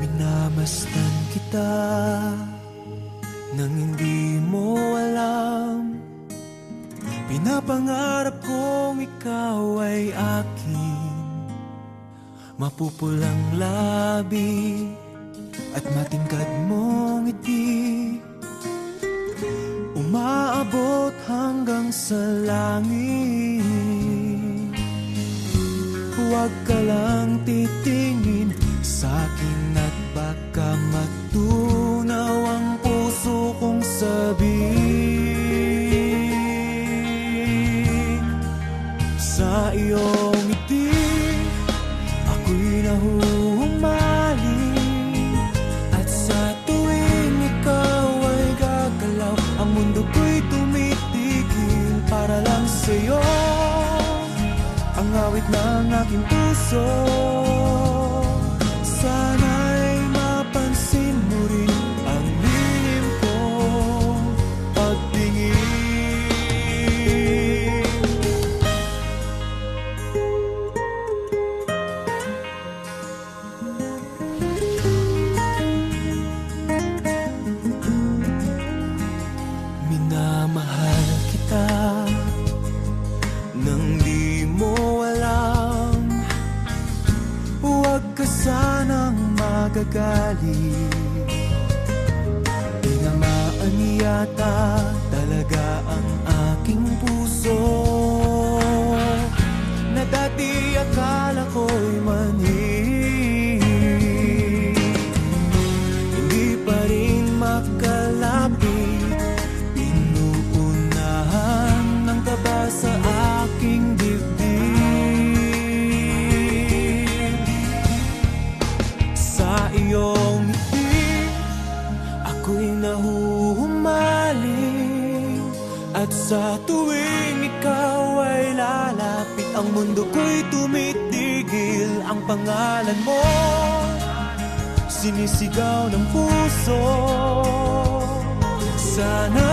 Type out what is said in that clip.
Minammasdan kita nang hindi mo alam. Pinapangarap kong ikaw ay akin. Mapupulang labi at matingkad mong ngiti, umaabot hanggang sa langit. Huwag ka lang titingin sa'kin at baka matunaw ang puso kong sabihin. Sa iyong ngiti ako'y nahuhumaling, at sa tuwing ikaw ay gagalaw, ang mundo ko'y tumitigil para lang sa'yo. Ang awit ng aking puso, sana'y mapansin mo rin ang lihim kong pagtingin. Minamahal kita nang di mo alam. Huwag ka sanang magagalit, tinamaan yata talaga ang aking puso, na dati akala ko'y manhid. Hindi pa rin makalapit, inuunahan ng kaba sa aking dibdib. Sa iyong ngiti ako'y nahuhumaling, at sa tuwing ikaw ay lalapit, ang mundo ko'y tumitigil. Ang pangalan mo sinisigaw ng puso, sana